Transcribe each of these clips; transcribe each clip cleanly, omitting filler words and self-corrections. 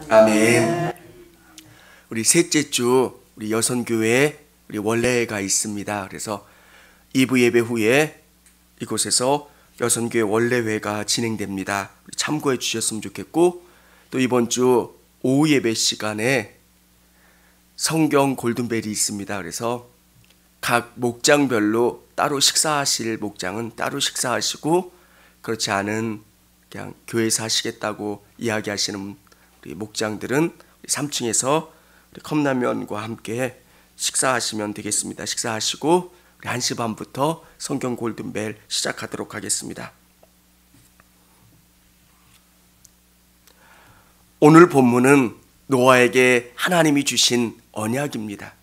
아멘. 우리 셋째 주 우리 여선교회에 우리 원례회가 있습니다. 그래서 2부 예배 후에 이곳에서 여선교회 원례회가 진행됩니다. 참고해 주셨으면 좋겠고, 또 이번 주 오후 예배 시간에 성경 골든벨이 있습니다. 그래서 각 목장별로 따로 식사하실 목장은 따로 식사하시고, 그렇지 않은 그냥 교회에서 하시겠다고 이야기하시는 우리 목장들은 3층에서 컵라면과 함께 식사하시면 되겠습니다. 식사하시고 우리 1시 반부터 성경 골든벨 시작하도록 하겠습니다. 오늘 본문은 노아에게 하나님이 주신 언약입니다.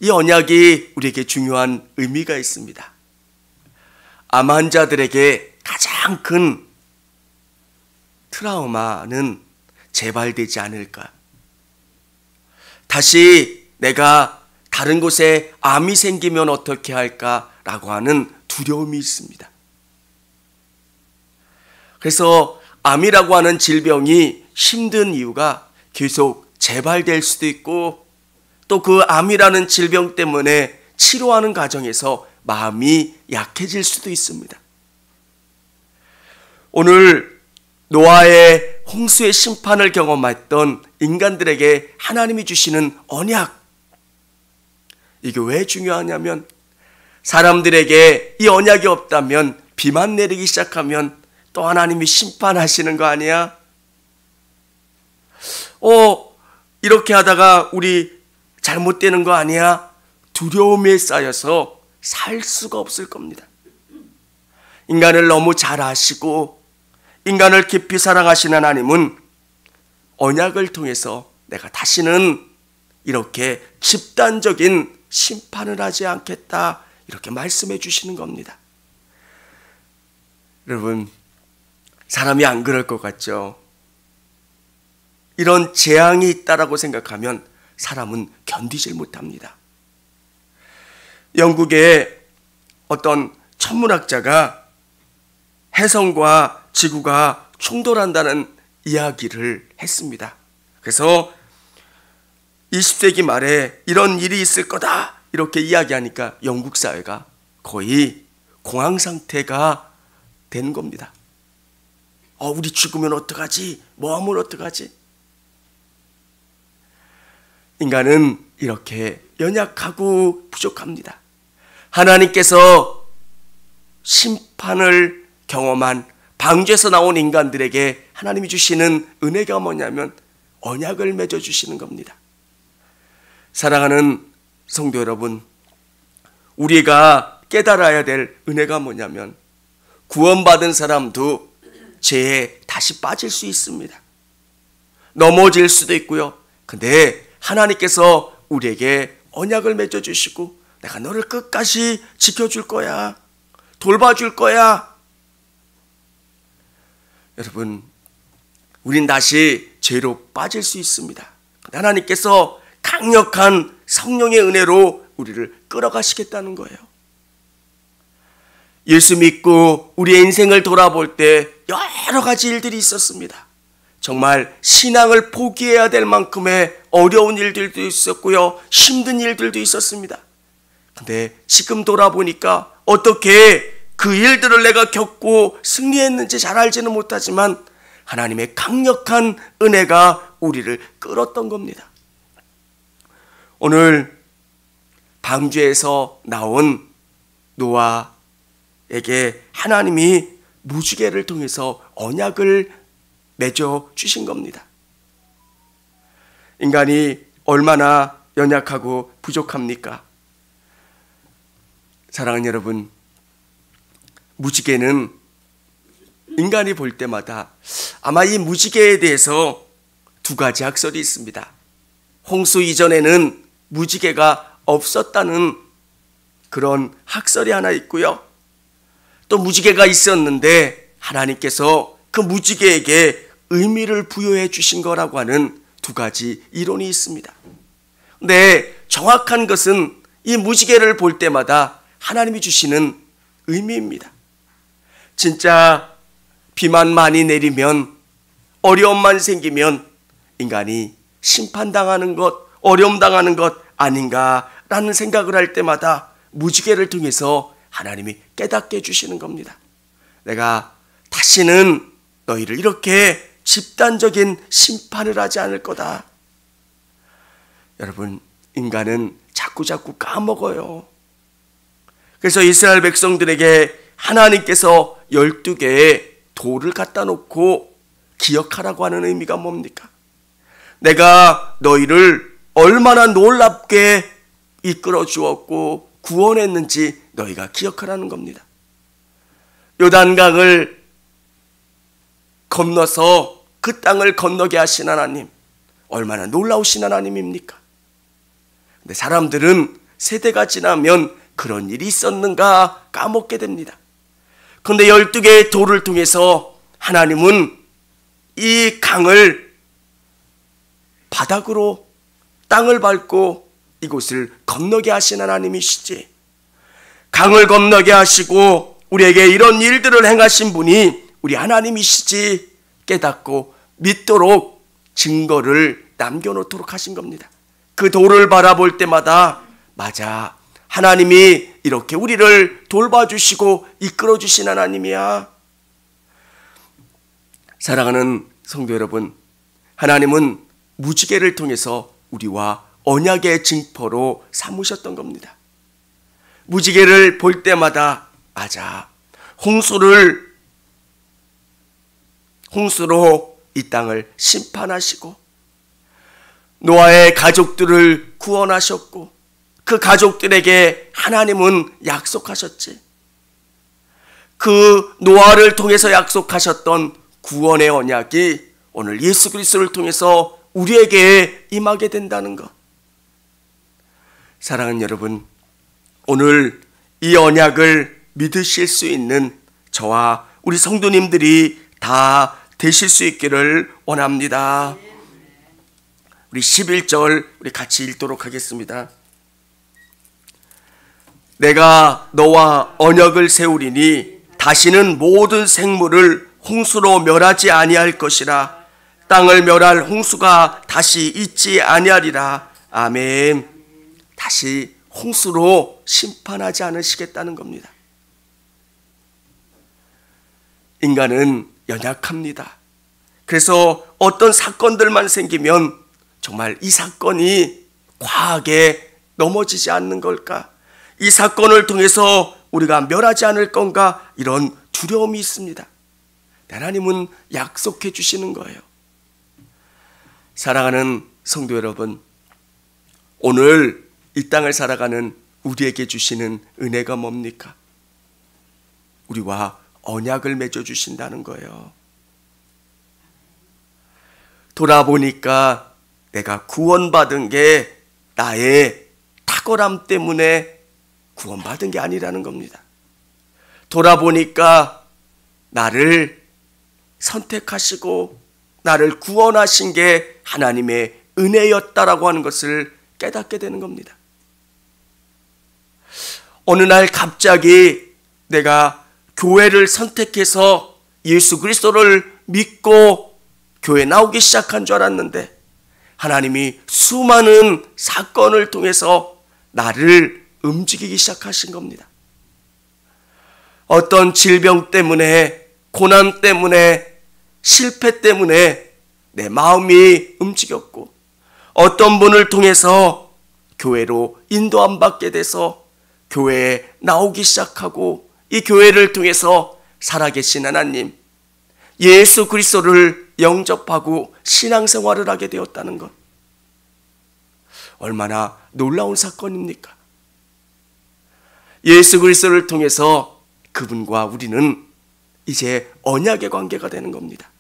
이 언약이 우리에게 중요한 의미가 있습니다. 암 환자들에게 가장 큰 트라우마는 재발되지 않을까, 다시 내가 다른 곳에 암이 생기면 어떻게 할까라고 하는 두려움이 있습니다. 그래서 암이라고 하는 질병이 힘든 이유가 계속 재발될 수도 있고, 또 그 암이라는 질병 때문에 치료하는 과정에서 마음이 약해질 수도 있습니다. 오늘 노아의 홍수의 심판을 경험했던 인간들에게 하나님이 주시는 언약, 이게 왜 중요하냐면, 사람들에게 이 언약이 없다면 비만 내리기 시작하면 또 하나님이 심판하시는 거 아니야? 이렇게 하다가 우리 잘못되는 거 아니야? 두려움에 쌓여서 살 수가 없을 겁니다. 인간을 너무 잘 아시고 인간을 깊이 사랑하시는 하나님은 언약을 통해서 내가 다시는 이렇게 집단적인 심판을 하지 않겠다, 이렇게 말씀해 주시는 겁니다. 여러분, 사람이 안 그럴 것 같죠? 이런 재앙이 있다라고 생각하면 사람은 견디질 못합니다. 영국의 어떤 천문학자가 해성과 지구가 충돌한다는 이야기를 했습니다. 그래서 20세기 말에 이런 일이 있을 거다 이렇게 이야기하니까 영국 사회가 거의 공황 상태가 된 겁니다. 우리 죽으면 어떡하지? 뭐 하면 어떡하지? 인간은 이렇게 연약하고 부족합니다. 하나님께서 심판을 경험한 방주에서 나온 인간들에게 하나님이 주시는 은혜가 뭐냐면 언약을 맺어주시는 겁니다. 사랑하는 성도 여러분, 우리가 깨달아야 될 은혜가 뭐냐면, 구원받은 사람도 죄에 다시 빠질 수 있습니다. 넘어질 수도 있고요. 근데 하나님께서 우리에게 언약을 맺어주시고, 내가 너를 끝까지 지켜줄 거야, 돌봐줄 거야. 여러분, 우린 다시 죄로 빠질 수 있습니다. 하나님께서 강력한 성령의 은혜로 우리를 끌어가시겠다는 거예요. 예수 믿고 우리의 인생을 돌아볼 때 여러 가지 일들이 있었습니다. 정말 신앙을 포기해야 될 만큼의 어려운 일들도 있었고요, 힘든 일들도 있었습니다. 근데 지금 돌아보니까 어떻게 그 일들을 내가 겪고 승리했는지 잘 알지는 못하지만 하나님의 강력한 은혜가 우리를 끌었던 겁니다. 오늘 방주에서 나온 노아에게 하나님이 무지개를 통해서 언약을 맺어 주신 겁니다. 인간이 얼마나 연약하고 부족합니까? 사랑하는 여러분, 무지개는 인간이 볼 때마다 아마 이 무지개에 대해서 두 가지 학설이 있습니다. 홍수 이전에는 무지개가 없었다는 그런 학설이 하나 있고요, 또 무지개가 있었는데 하나님께서 그 무지개에게 의미를 부여해 주신 거라고 하는 두 가지 이론이 있습니다. 근데 정확한 것은 이 무지개를 볼 때마다 하나님이 주시는 의미입니다. 진짜 비만 많이 내리면 어려움만 생기면 인간이 심판당하는 것, 어려움 당하는 것 아닌가라는 생각을 할 때마다 무지개를 통해서 하나님이 깨닫게 해주시는 겁니다. 내가 다시는 너희를 이렇게 집단적인 심판을 하지 않을 거다. 여러분, 인간은 자꾸 까먹어요. 그래서 이스라엘 백성들에게 하나님께서 12개의 돌을 갖다 놓고 기억하라고 하는 의미가 뭡니까? 내가 너희를 얼마나 놀랍게 이끌어 주었고 구원했는지 너희가 기억하라는 겁니다. 요단강을 건너서 그 땅을 건너게 하신 하나님, 얼마나 놀라우신 하나님입니까? 근데 사람들은 세대가 지나면 그런 일이 있었는가 까먹게 됩니다. 그런데 12개의 돌을 통해서 하나님은 이 강을 바닥으로 땅을 밟고 이곳을 건너게 하신 하나님이시지, 강을 건너게 하시고 우리에게 이런 일들을 행하신 분이 우리 하나님이시지 깨닫고 믿도록 증거를 남겨놓도록 하신 겁니다. 그 돌을 바라볼 때마다 맞아, 하나님이 이렇게 우리를 돌봐주시고 이끌어주신 하나님이야. 사랑하는 성도 여러분, 하나님은 무지개를 통해서 우리와 언약의 징표로 삼으셨던 겁니다. 무지개를 볼 때마다 맞아, 홍수로 이 땅을 심판하시고 노아의 가족들을 구원하셨고 그 가족들에게 하나님은 약속하셨지. 그 노아를 통해서 약속하셨던 구원의 언약이 오늘 예수 그리스도를 통해서 우리에게 임하게 된다는 것. 사랑하는 여러분, 오늘 이 언약을 믿으실 수 있는 저와 우리 성도님들이 다 되실 수 있기를 원합니다. 우리 11절 우리 같이 읽도록 하겠습니다. 내가 너와 언약을 세우리니 다시는 모든 생물을 홍수로 멸하지 아니할 것이라. 땅을 멸할 홍수가 다시 있지 아니하리라. 아멘. 다시 홍수로 심판하지 않으시겠다는 겁니다. 인간은 연약합니다. 그래서 어떤 사건들만 생기면 정말 이 사건이 과하게 넘어지지 않는 걸까? 이 사건을 통해서 우리가 멸하지 않을 건가? 이런 두려움이 있습니다. 하나님은 약속해 주시는 거예요. 사랑하는 성도 여러분, 오늘 이 땅을 살아가는 우리에게 주시는 은혜가 뭡니까? 우리와 언약을 맺어 주신다는 거예요. 돌아보니까 내가 구원받은 게 나의 탁월함 때문에 구원받은 게 아니라는 겁니다. 돌아보니까 나를 선택하시고 나를 구원하신 게 하나님의 은혜였다라고 하는 것을 깨닫게 되는 겁니다. 어느 날 갑자기 내가 교회를 선택해서 예수 그리스도를 믿고 교회 나오기 시작한 줄 알았는데 하나님이 수많은 사건을 통해서 나를 움직이기 시작하신 겁니다. 어떤 질병 때문에, 고난 때문에, 실패 때문에 내 마음이 움직였고, 어떤 분을 통해서 교회로 인도 안 받게 돼서 교회에 나오기 시작하고, 이 교회를 통해서 살아계신 하나님, 예수 그리스도를 영접하고 신앙생활을 하게 되었다는 것, 얼마나 놀라운 사건입니까? 예수 그리스도를 통해서 그분과 우리는 이제 언약의 관계가 되는 겁니다.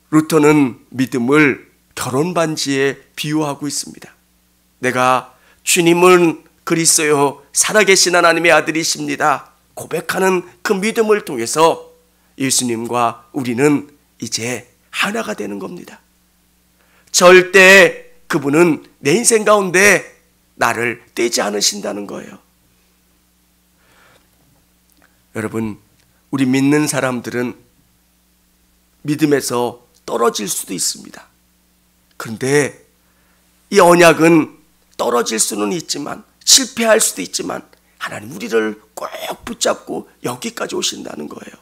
루터는 믿음을 결혼 반지에 비유하고 있습니다. 내가 주님은 그리스도요 살아계신 하나님의 아들이십니다 고백하는 그 믿음을 통해서 예수님과 우리는 이제 하나가 되는 겁니다. 절대 그분은 내 인생 가운데 나를 떼지 않으신다는 거예요. 여러분, 우리 믿는 사람들은 믿음에서 떨어질 수도 있습니다. 그런데 이 언약은 떨어질 수는 있지만, 실패할 수도 있지만, 하나님 우리를 꼭 붙잡고 여기까지 오신다는 거예요.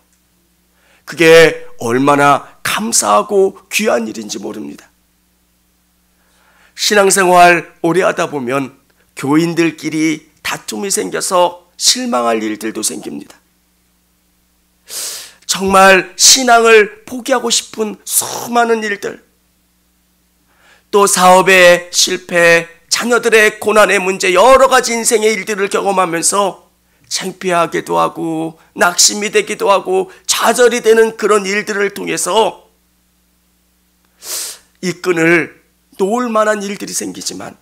그게 얼마나 감사하고 귀한 일인지 모릅니다. 신앙생활 오래 하다 보면 교인들끼리 다툼이 생겨서 실망할 일들도 생깁니다. 정말 신앙을 포기하고 싶은 수많은 일들, 또 사업의 실패, 자녀들의 고난의 문제, 여러 가지 인생의 일들을 경험하면서 창피하기도 하고 낙심이 되기도 하고 좌절이 되는 그런 일들을 통해서 이 끈을 놓을 만한 일들이 생기지만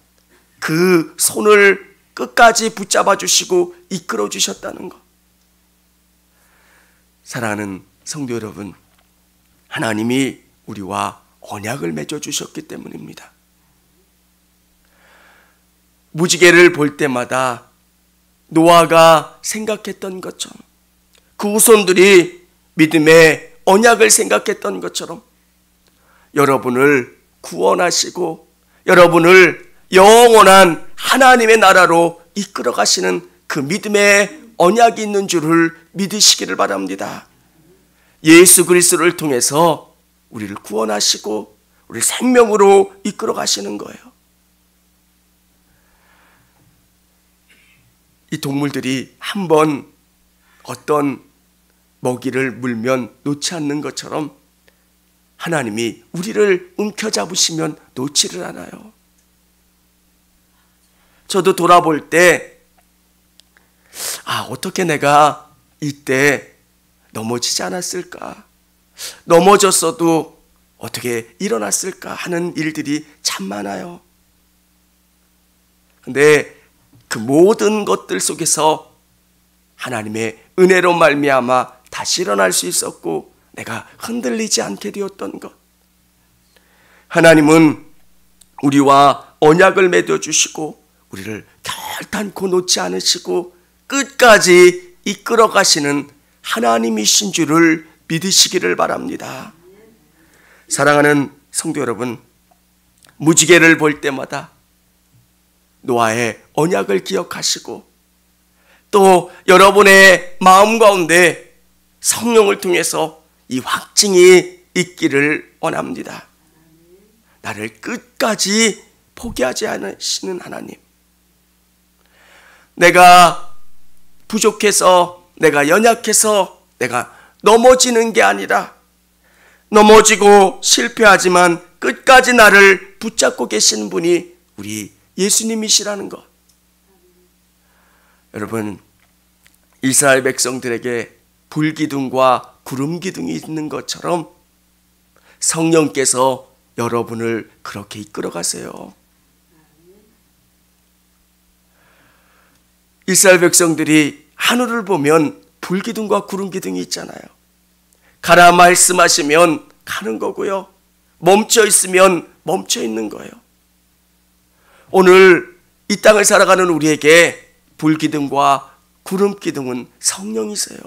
그 손을 끝까지 붙잡아 주시고 이끌어 주셨다는 것. 사랑하는 성도 여러분, 하나님이 우리와 언약을 맺어 주셨기 때문입니다. 무지개를 볼 때마다 노아가 생각했던 것처럼, 그 후손들이 믿음의 언약을 생각했던 것처럼 여러분을 구원하시고 여러분을 영원한 하나님의 나라로 이끌어 가시는 그 믿음의 언약이 있는 줄을 믿으시기를 바랍니다. 예수 그리스도를 통해서 우리를 구원하시고 우리를 생명으로 이끌어 가시는 거예요. 이 동물들이 한번 어떤 먹이를 물면 놓지 않는 것처럼 하나님이 우리를 움켜잡으시면 놓지를 않아요. 저도 돌아볼 때 어떻게 내가 이때 넘어지지 않았을까, 넘어졌어도 어떻게 일어났을까 하는 일들이 참 많아요. 근데 그 모든 것들 속에서 하나님의 은혜로 말미암아 다시 일어날 수 있었고 내가 흔들리지 않게 되었던 것, 하나님은 우리와 언약을 맺어주시고 우리를 결단코 놓지 않으시고 끝까지 이끌어 가시는 하나님이신 줄을 믿으시기를 바랍니다. 사랑하는 성도 여러분, 무지개를 볼 때마다 노아의 언약을 기억하시고 또 여러분의 마음 가운데 성령을 통해서 이 확증이 있기를 원합니다. 나를 끝까지 포기하지 않으시는 하나님, 내가 부족해서, 내가 연약해서 내가 넘어지는 게 아니라 넘어지고 실패하지만 끝까지 나를 붙잡고 계시는 분이 우리 예수님이시라는 것. 여러분, 이스라엘 백성들에게 불기둥과 구름기둥이 있는 것처럼 성령께서 여러분을 그렇게 이끌어 가세요. 이스라엘 백성들이 하늘을 보면 불기둥과 구름기둥이 있잖아요. 가라 말씀하시면 가는 거고요, 멈춰 있으면 멈춰 있는 거예요. 오늘 이 땅을 살아가는 우리에게 불기둥과 구름기둥은 성령이세요.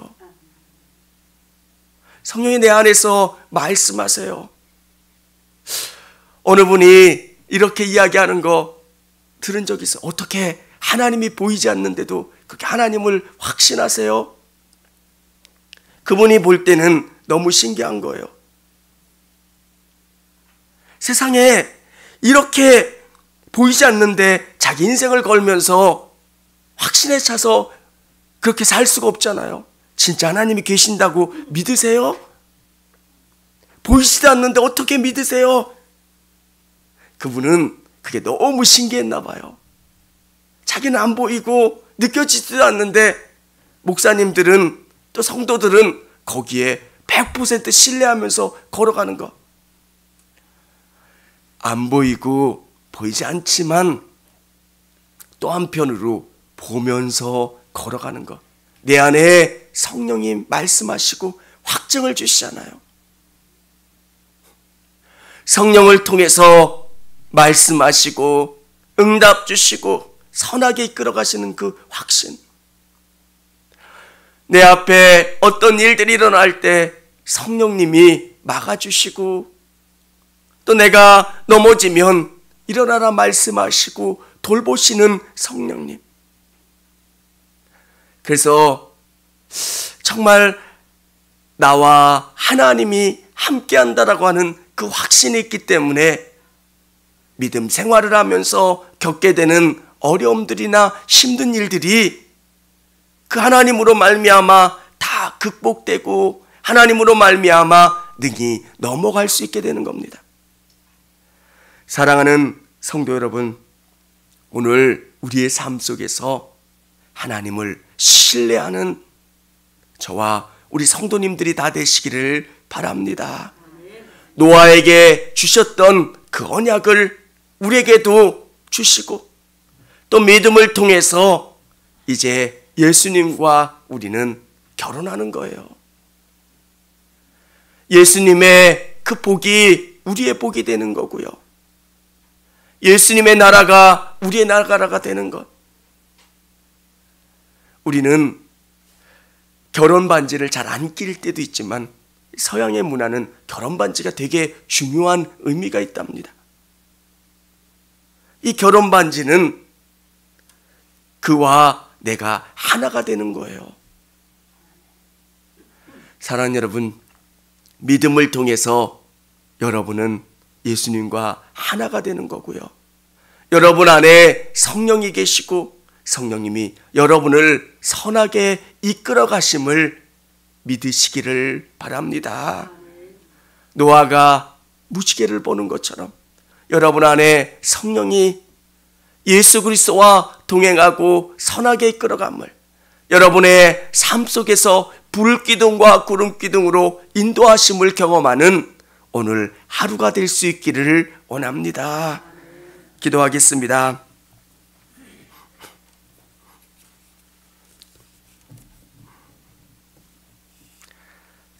성령이 내 안에서 말씀하세요. 어느 분이 이렇게 이야기하는 거 들은 적이 있어요. 어떻게 하나님이 보이지 않는데도 그렇게 하나님을 확신하세요? 그분이 볼 때는 너무 신기한 거예요. 세상에 이렇게 보이지 않는데 자기 인생을 걸면서 확신에 차서 그렇게 살 수가 없잖아요. 진짜 하나님이 계신다고 믿으세요? 보이지도 않는데 어떻게 믿으세요? 그분은 그게 너무 신기했나 봐요. 자기는 안 보이고 느껴지지도 않는데 목사님들은 또 성도들은 거기에 100% 신뢰하면서 걸어가는 것. 안 보이고 보이지 않지만 또 한편으로 보면서 걸어가는 것. 내 안에 성령이 말씀하시고 확증을 주시잖아요. 성령을 통해서 말씀하시고 응답 주시고 선하게 이끌어 가시는 그 확신. 내 앞에 어떤 일들이 일어날 때 성령님이 막아주시고 또 내가 넘어지면 일어나라 말씀하시고 돌보시는 성령님. 그래서 정말 나와 하나님이 함께한다라고 하는 그 확신이 있기 때문에 믿음 생활을 하면서 겪게 되는 어려움들이나 힘든 일들이 그 하나님으로 말미암아 다 극복되고 하나님으로 말미암아 능히 넘어갈 수 있게 되는 겁니다. 사랑하는 성도 여러분, 오늘 우리의 삶 속에서 하나님을 신뢰하는 저와 우리 성도님들이 다 되시기를 바랍니다. 노아에게 주셨던 그 언약을 우리에게도 주시고 또 믿음을 통해서 이제 예수님과 우리는 결혼하는 거예요. 예수님의 그 복이 우리의 복이 되는 거고요. 예수님의 나라가 우리의 나라가 되는 것. 우리는 결혼 반지를 잘 안 낄 때도 있지만 서양의 문화는 결혼 반지가 되게 중요한 의미가 있답니다. 이 결혼 반지는 그와 내가 하나가 되는 거예요. 사랑하는 여러분, 믿음을 통해서 여러분은 예수님과 하나가 되는 거고요. 여러분 안에 성령이 계시고 성령님이 여러분을 선하게 이끌어 가심을 믿으시기를 바랍니다. 노아가 무지개를 보는 것처럼 여러분 안에 성령이 예수 그리스도와 동행하고 선하게 이끌어감을 여러분의 삶 속에서 불기둥과 구름기둥으로 인도하심을 경험하는 오늘 하루가 될 수 있기를 원합니다. 기도하겠습니다.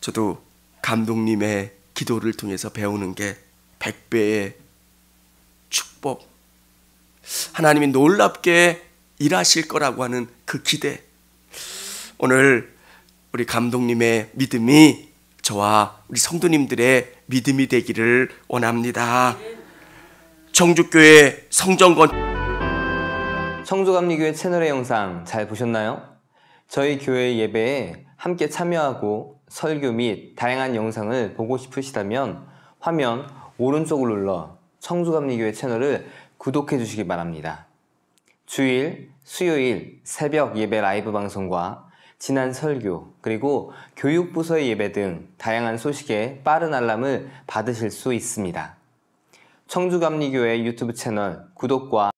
저도 감독님의 기도를 통해서 배우는 게 100배의 축복, 하나님이 놀랍게 일하실 거라고 하는 그 기대, 오늘 우리 감독님의 믿음이 저와 우리 성도님들의 믿음이 되기를 원합니다. 청주교회 성정건 청주감리교회 채널의 영상 잘 보셨나요? 저희 교회 예배에 함께 참여하고 설교 및 다양한 영상을 보고 싶으시다면 화면 오른쪽을 눌러 청주감리교회 채널을 구독해 주시기 바랍니다. 주일, 수요일 새벽 예배 라이브 방송과 지난 설교, 그리고 교육부서의 예배 등 다양한 소식에 빠른 알람을 받으실 수 있습니다. 청주감리교회 유튜브 채널 구독과